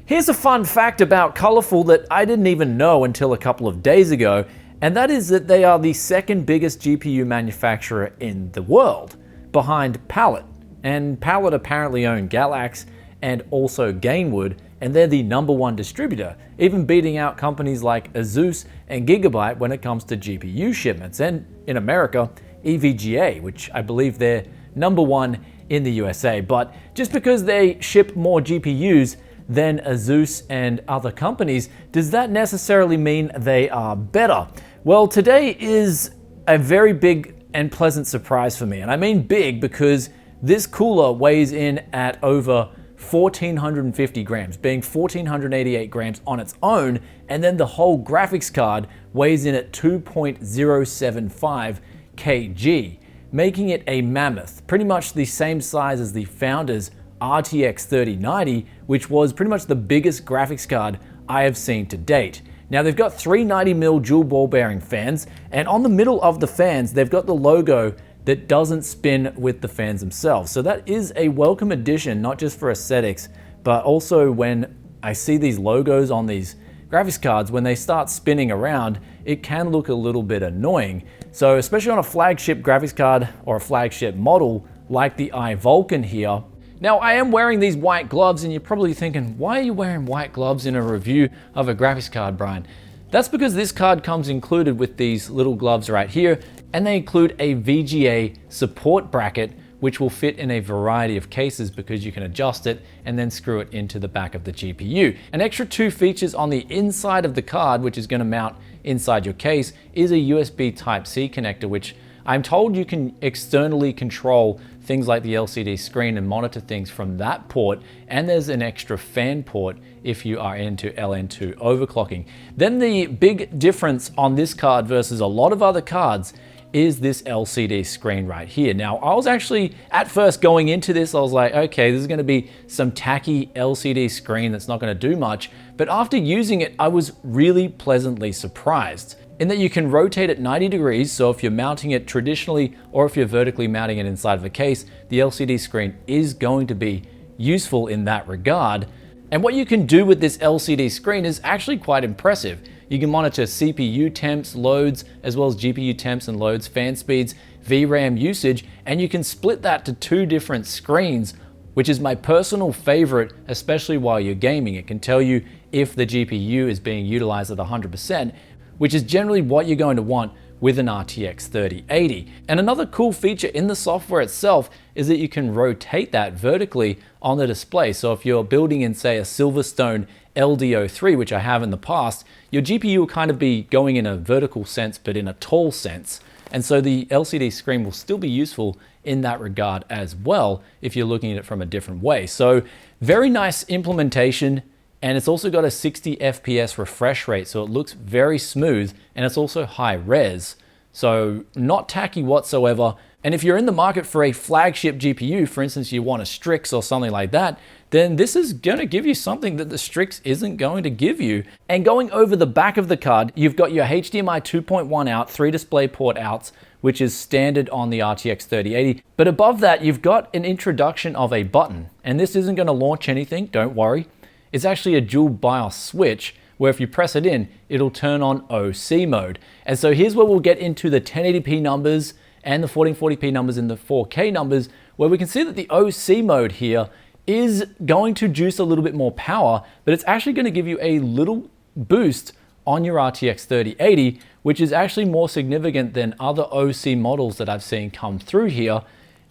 Here's a fun fact about Colorful that I didn't even know until a couple of days ago, and that is that they are the second biggest GPU manufacturer in the world, behind Pallet. And Pallet apparently own Galax and also Gainwood, and they're the #1 distributor, even beating out companies like Asus and Gigabyte when it comes to GPU shipments, and in America, EVGA, which I believe they're #1 in the USA. But just because they ship more GPUs than Asus and other companies, does that necessarily mean they are better? Well, today is a very big and pleasant surprise for me, and I mean big because this cooler weighs in at over 1,450 grams, being 1,488 grams on its own, and then the whole graphics card weighs in at 2.075 kg, making it a mammoth, pretty much the same size as the founder's RTX 3090, which was pretty much the biggest graphics card I have seen to date. Now they've got 390mm dual ball bearing fans, and on the middle of the fans, they've got the logo that doesn't spin with the fans themselves. So that is a welcome addition, not just for aesthetics, but also when I see these logos on these graphics cards, when they start spinning around, it can look a little bit annoying. So especially on a flagship graphics card or a flagship model like the Vulcan here. Now I am wearing these white gloves, and you're probably thinking, why are you wearing white gloves in a review of a graphics card, Brian? That's because this card comes included with these little gloves right here, and they include a VGA support bracket, which will fit in a variety of cases because you can adjust it and then screw it into the back of the GPU. An extra 2 features on the inside of the card, which is going to mount inside your case, is a USB Type-C connector, which I'm told you can externally control things like the LCD screen and monitor things from that port, and there's an extra fan port if you are into LN2 overclocking. Then the big difference on this card versus a lot of other cards is this LCD screen right here. Now, I was actually, at first going into this, I was like, okay, this is gonna be some tacky LCD screen that's not gonna do much, but after using it, I was really pleasantly surprised in that you can rotate it 90 degrees, so if you're mounting it traditionally or if you're vertically mounting it inside of a case, the LCD screen is going to be useful in that regard. And what you can do with this LCD screen is actually quite impressive. You can monitor CPU temps, loads, as well as GPU temps and loads, fan speeds, VRAM usage, and you can split that to 2 different screens, which is my personal favorite, especially while you're gaming. It can tell you if the GPU is being utilized at 100%, which is generally what you're going to want with an RTX 3080. And another cool feature in the software itself is that you can rotate that vertically on the display. So if you're building in, say, a Silverstone LDO3, which I have in the past, your GPU will kind of be going in a vertical sense, but in a tall sense. And so the LCD screen will still be useful in that regard as well, if you're looking at it from a different way. So very nice implementation. And it's also got a 60 FPS refresh rate, so it looks very smooth, and it's also high res. So not tacky whatsoever. And if you're in the market for a flagship GPU, for instance, you want a Strix or something like that, then this is gonna give you something that the Strix isn't going to give you. And going over the back of the card, you've got your HDMI 2.1 out, 3 DisplayPort outs, which is standard on the RTX 3080. But above that, you've got an introduction of a button. And this isn't gonna launch anything, don't worry. It's actually a dual BIOS switch where if you press it in, it'll turn on OC mode. And so here's where we'll get into the 1080p numbers and the 1440p numbers and the 4K numbers, where we can see that the OC mode here is going to juice a little bit more power, but it's actually going to give you a little boost on your RTX 3080, which is actually more significant than other OC models that I've seen come through here,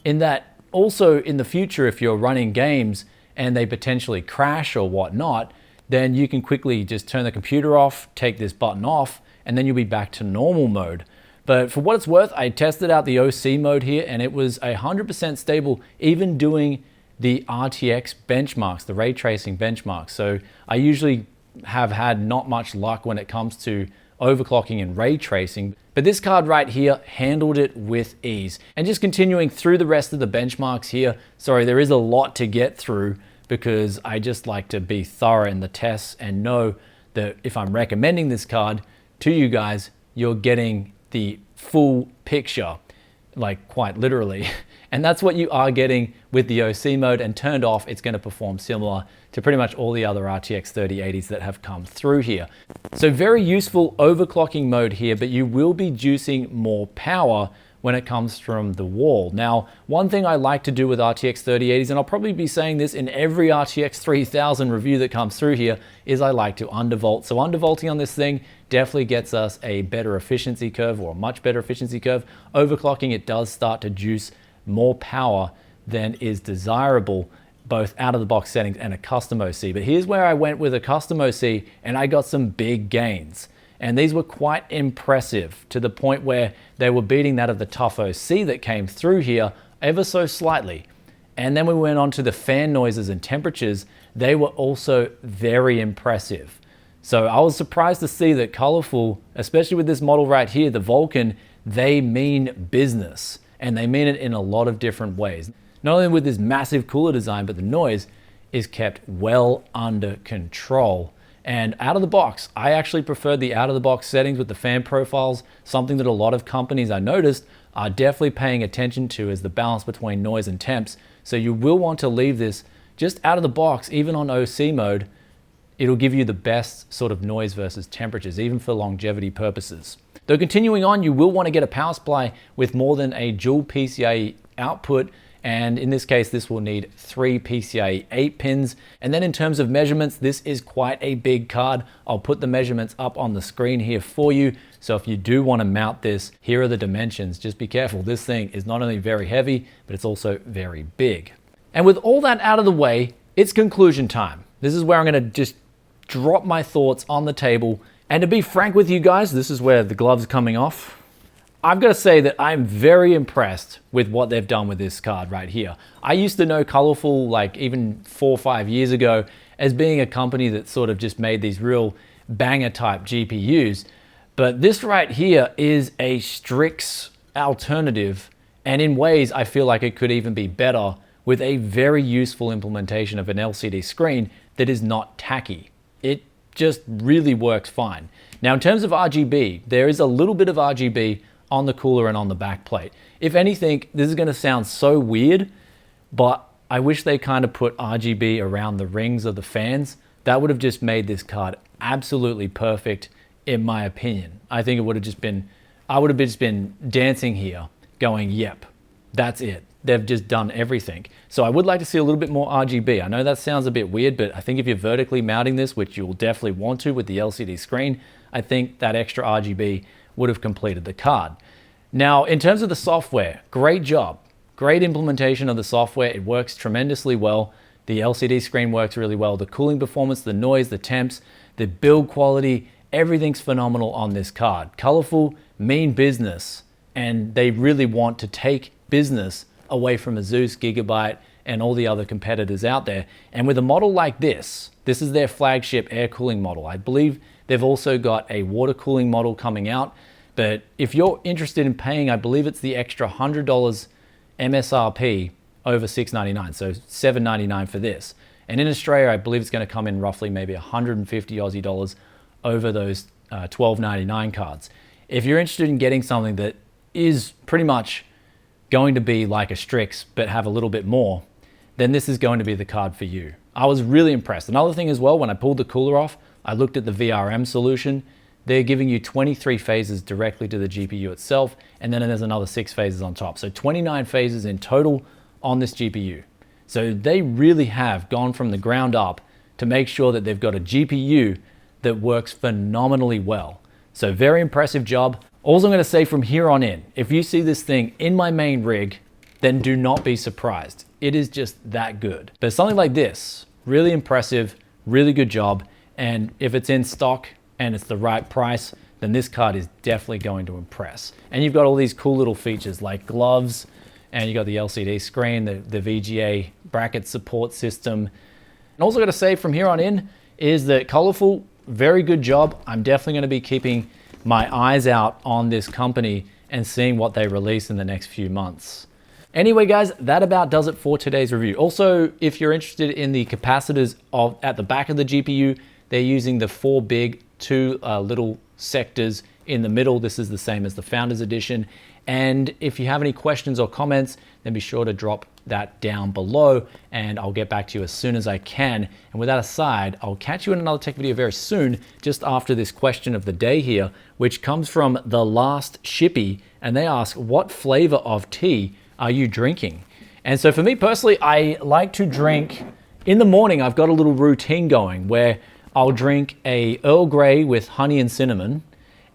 in that also in the future, if you're running games and they potentially crash or whatnot, then you can quickly just turn the computer off, take this button off, and then you'll be back to normal mode. But for what it's worth, I tested out the OC mode here, and it was 100% stable, even doing the RTX benchmarks, the ray tracing benchmarks. So I usually have had not much luck when it comes to overclocking and ray tracing, but this card right here handled it with ease. And just continuing through the rest of the benchmarks here, sorry, there is a lot to get through because I just like to be thorough in the tests and know that if I'm recommending this card to you guys, you're getting the full picture. like quite literally. And that's what you are getting with the OC mode, and turned off, it's going to perform similar to pretty much all the other RTX 3080s that have come through here. So very useful overclocking mode here, but you will be juicing more power when it comes from the wall. Now, one thing I like to do with RTX 3080s, and I'll probably be saying this in every RTX 3000 review that comes through here, is I like to undervolt. So undervolting on this thing definitely gets us a better efficiency curve, or a much better efficiency curve. Overclocking, it does start to juice more power than is desirable, both out of the box settings and a custom OC. But here's where I went with a custom OC and I got some big gains. And these were quite impressive, to the point where they were beating that of the tough OC that came through here ever so slightly. And then we went on to the fan noises and temperatures. They were also very impressive. So I was surprised to see that Colorful, especially with this model right here, the Vulcan, they mean business. And they mean it in a lot of different ways. Not only with this massive cooler design, but the noise is kept well under control. And out of the box, I actually preferred the out of the box settings with the fan profiles. Something that a lot of companies, I noticed, are definitely paying attention to, is the balance between noise and temps. So you will want to leave this just out of the box, even on OC mode. It'll give you the best sort of noise versus temperatures, even for longevity purposes. Though continuing on, you will want to get a power supply with more than a dual PCIe output. And in this case, this will need 3 PCIe 8 pins. And then in terms of measurements, this is quite a big card. I'll put the measurements up on the screen here for you. So if you do want to mount this, here are the dimensions. Just be careful. This thing is not only very heavy, but it's also very big. And with all that out of the way, it's conclusion time. This is where I'm going to just drop my thoughts on the table. And to be frank with you guys, this is where the gloves are coming off. I've got to say that I'm very impressed with what they've done with this card right here. I used to know Colorful, like even 4 or 5 years ago, as being a company that sort of just made these real banger type GPUs. But this right here is a Strix alternative. And in ways, I feel like it could even be better, with a very useful implementation of an LCD screen that is not tacky. It just really works fine. Now, in terms of RGB, there is a little bit of RGB on the cooler and on the back plate. If anything, this is going to sound so weird, but I wish they kind of put RGB around the rings of the fans. That would have just made this card absolutely perfect, in my opinion. I think it would have just been, I would have just been dancing here going, yep, that's it. They've just done everything. So I would like to see a little bit more RGB. I know that sounds a bit weird, but I think if you're vertically mounting this, which you'll definitely want to with the LCD screen, I think that extra RGB would have completed the card. Now, in terms of the software, great job. Great implementation of the software. It works tremendously well. The LCD screen works really well. The cooling performance, the noise, the temps, the build quality, everything's phenomenal on this card. Colorful, mean business, and they really want to take business away from Asus, Gigabyte, and all the other competitors out there. And with a model like this is their flagship air cooling model. I believe they've also got a water cooling model coming out. But if you're interested in paying, I believe it's the extra $100 MSRP over $699, so $799 for this. And in Australia, I believe it's going to come in roughly maybe 150 Aussie dollars over those $12.99 cards. If you're interested in getting something that is pretty much going to be like a Strix, but have a little bit more, then this is going to be the card for you. I was really impressed. Another thing as well, when I pulled the cooler off, I looked at the VRM solution. They're giving you 23 phases directly to the GPU itself, and then there's another 6 phases on top. So 29 phases in total on this GPU. So they really have gone from the ground up to make sure that they've got a GPU that works phenomenally well. So very impressive job. All I'm going to say from here on in, if you see this thing in my main rig, then do not be surprised. It is just that good. But something like this, really impressive, really good job. And if it's in stock and it's the right price, then this card is definitely going to impress. And you've got all these cool little features like gloves, and you got the LCD screen, the VGA bracket support system. And also got to say from here on in is that Colorful, very good job. I'm definitely going to be keeping my eyes out on this company and seeing what they release in the next few months. Anyway, guys, that about does it for today's review. Also, if you're interested in the capacitors at the back of the GPU, they're using the 4 big, 2 little sectors in the middle. This is the same as the Founders Edition. And if you have any questions or comments, then be sure to drop that down below and I'll get back to you as soon as I can. And with that aside, I'll catch you in another tech video very soon, just after this question of the day here, which comes from The Last Shippy, and they ask, what flavor of tea are you drinking? And so for me personally, I like to drink, in the morning, I've got a little routine going where I'll drink a Earl Grey with honey and cinnamon,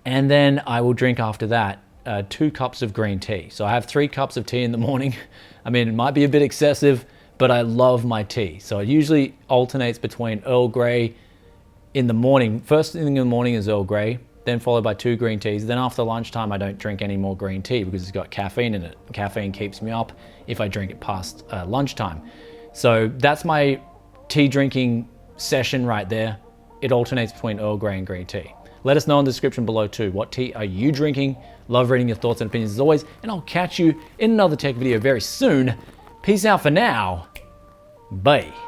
and then I will drink after that 2 cups of green tea. So I have 3 cups of tea in the morning. I mean, it might be a bit excessive, but I love my tea. So it usually alternates between Earl Grey in the morning. First thing in the morning is Earl Grey, then followed by 2 green teas. Then after lunchtime, I don't drink any more green tea because it's got caffeine in it. Caffeine keeps me up if I drink it past lunchtime. So that's my tea drinking session right there. It alternates between Earl Grey and green tea. Let us know in the description below too. What tea are you drinking? Love reading your thoughts and opinions as always, and I'll catch you in another tech video very soon. Peace out for now. Bye.